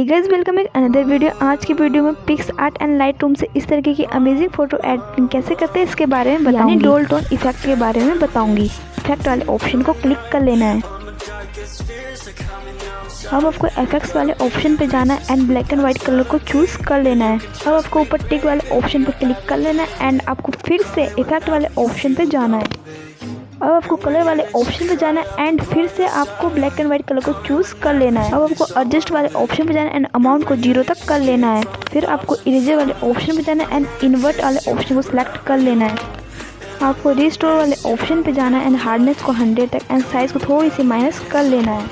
हे guys, welcome एक another video. आज की वीडियो में PicsArt and Lightroom से इस तरीके की अमेजिंग फोटो एडिटिंग कैसे करते हैं इसके बारे में बताऊंगी। यानी डोल टोन इफेक्ट के बारे में बताऊंगी। इफेक्ट वाले ऑप्शन को क्लिक कर लेना है। अब आपको इफेक्ट्स वाले ऑप्शन पे जाना है and black and white colour को चूज कर लेना है। अब आपको ऊपर टिक वाले ऑप्शन पे क्लिक कर लेना है एंड आपको फिर से इफेक्ट वाले ऑप्शन पे जाना है। अब आपको कलर वाले ऑप्शन पे जाना है एंड फिर से आपको ब्लैक एंड व्हाइट कलर को चूज कर लेना है। अब आपको एडजस्ट वाले ऑप्शन पे जाना है एंड अमाउंट को 0 तक कर लेना है। फिर आपको इरेजर वाले ऑप्शन पे जाना है एंड इन्वर्ट वाले ऑप्शन को सिलेक्ट कर लेना है। आपको रिस्टोर वाले ऑप्शन पे जाना है एंड हार्डनेस को 100 तक एंड साइज को थोड़ी सी माइनस कर लेना है।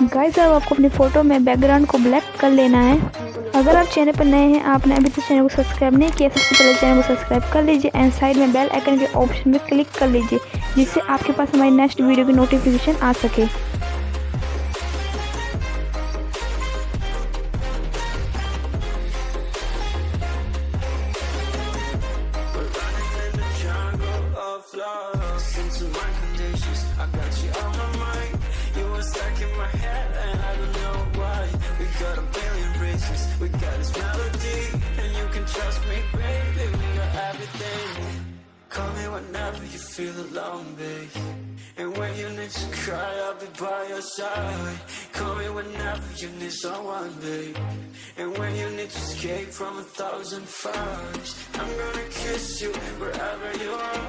गाइस, अब आपको अपनी फ़ोटो में बैकग्राउंड को ब्लैक कर लेना है। अगर आप चैनल पर नए हैं, आपने अभी तक चैनल को सब्सक्राइब नहीं किया, सबसे पहले चैनल को सब्सक्राइब कर लीजिए एंड साइड में बेल आइकन के ऑप्शन में क्लिक कर लीजिए, जिससे आपके पास हमारी नेक्स्ट वीडियो की नोटिफिकेशन आ सके। We got this melody, and you can trust me, baby. We got everything. Call me whenever you feel alone, babe. And when you need to cry, I'll be by your side. Call me whenever you need someone, babe. And when you need to escape from 1,000 fires, I'm gonna kiss you wherever you are,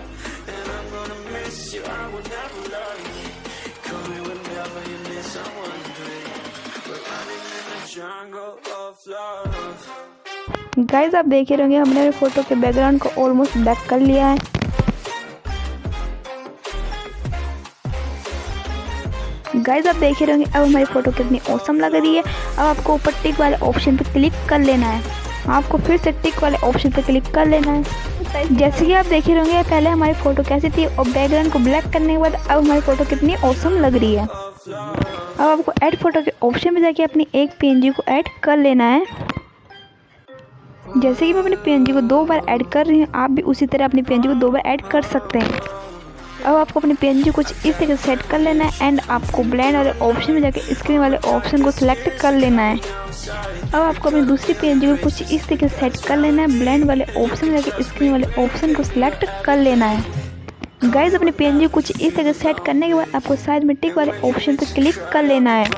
and I'm gonna miss you. I will never lie. Call me whenever you need someone, babe. We're running in the jungle of love. Guys, आप देख ही रहेंगे हमने photo के background को almost black कर लिया है। Guys, आप देख ही रहेंगे अब हमारी फोटो कितनी औसम लग रही है। अब आपको ऊपर टिक वाले ऑप्शन पे क्लिक कर लेना है। आपको फिर से टिक वाले ऑप्शन पे क्लिक कर लेना है। जैसे कि आप देख ही रहेंगे पहले हमारी फोटो कैसी थी और बैकग्राउंड को ब्लैक करने के बाद अब हमारी फोटो कितनी औसम लग रही है। अब आपको ऐड फोटो के ऑप्शन में जाके अपनी एक पीएनजी को ऐड कर लेना है। जैसे कि मैं अपनी पीएनजी को 2 बार ऐड कर रही हूँ, आप भी उसी तरह अपनी पीएनजी को 2 बार ऐड कर सकते हैं। अब आपको अपनी पीएनजी कुछ इस तरह से सेट कर लेना है एंड आपको ब्लेंड वाले ऑप्शन में जाके स्क्रीन वाले ऑप्शन को सिलेक्ट कर लेना है। अब आपको अपनी दूसरी पीएनजी को कुछ इस तरह से सेट कर लेना है। ब्लेंड वाले ऑप्शन में जाके स्क्रीन वाले ऑप्शन को सिलेक्ट कर लेना है। गाइस, अपनी पीएनजी कुछ इस तरह से सेट करने के बाद आपको साइड में टिक वाले ऑप्शन पे क्लिक कर लेना है।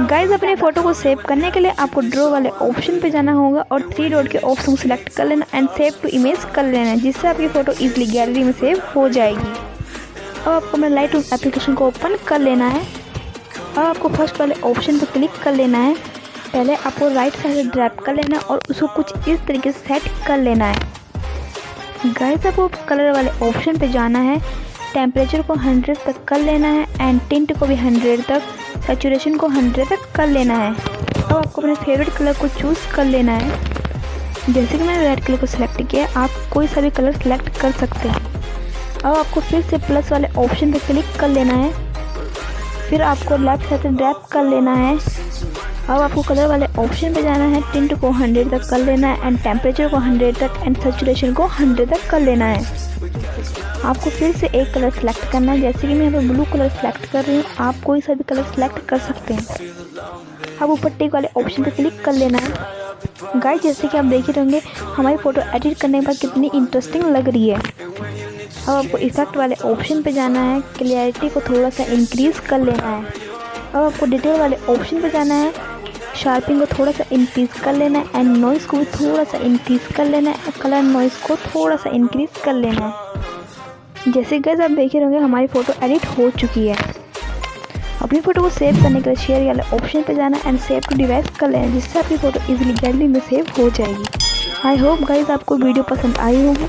गाइस, अपनी फ़ोटो को सेव करने के लिए आपको ड्रॉ वाले ऑप्शन पे जाना होगा और 3 डॉट के ऑप्शन को सिलेक्ट कर लेना एंड सेव टू इमेज कर लेना है, जिससे आपकी फ़ोटो इजीली गैलरी में सेव हो जाएगी। अब आपको अपने लाइट रूम एप्लीकेशन को ओपन कर लेना है। अब आपको फर्स्ट वाले ऑप्शन पे क्लिक कर लेना है। पहले आपको राइट साइड से ड्रैग कर लेना है और उसको कुछ इस तरीके से सेट कर लेना है। गाइस, आपको कलर वाले ऑप्शन पे जाना है। टेम्परेचर को 100 तक कर लेना है एंड टिंट को भी 100 तक, सैचुरेशन को 100 तक कर लेना है। अब आपको अपने फेवरेट कलर को चूज़ कर लेना है। जैसे कि मैंने रेड कलर को सिलेक्ट किया, आप कोई सा भी कलर सिलेक्ट कर सकते हैं। अब आपको फिर से प्लस वाले ऑप्शन पे क्लिक कर लेना है। फिर आपको लेफ्ट साइड से ड्रैग कर लेना है। अब आपको कलर वाले ऑप्शन पे जाना है। टिंट को 100 तक कर लेना है एंड टेम्परेचर को 100 तक एंड सैचुरेशन को 100 तक कर लेना है। आपको फिर से एक कलर सेलेक्ट करना है। जैसे कि मैं यहाँ पर ब्लू कलर सेलेक्ट कर रही हूँ, आप कोई सा भी कलर सेलेक्ट कर सकते हैं। अब ऊपर टिक वाले ऑप्शन पे क्लिक कर लेना है। गाइस, जैसे कि आप देख ही रहेंगे हमारी फ़ोटो एडिट करने के बाद कितनी इंटरेस्टिंग लग रही है। अब आपको इफेक्ट वाले ऑप्शन पे जाना है। क्लियरिटी को थोड़ा सा इंक्रीज़ कर लेना है। अब आपको डिटेल वाले ऑप्शन पे जाना है। शार्पिंग को थोड़ा सा इंक्रीज़ कर लेना है एंड नॉइज़ को भी थोड़ा सा इंक्रीज़ कर लेना है। कलर नॉइज़ को थोड़ा सा इंक्रीज़ कर लेना है। जैसे गाइस, आप देख रहे होंगे हमारी फ़ोटो एडिट हो चुकी है। अपनी फ़ोटो को सेव करने के लिए शेयर वाले ऑप्शन पे जाना एंड सेव टू डिवाइस कर लेना, जिससे आपकी फ़ोटो इजीली गैलरी में सेव हो जाएगी। आई होप गाइस आपको वीडियो पसंद आई होगी।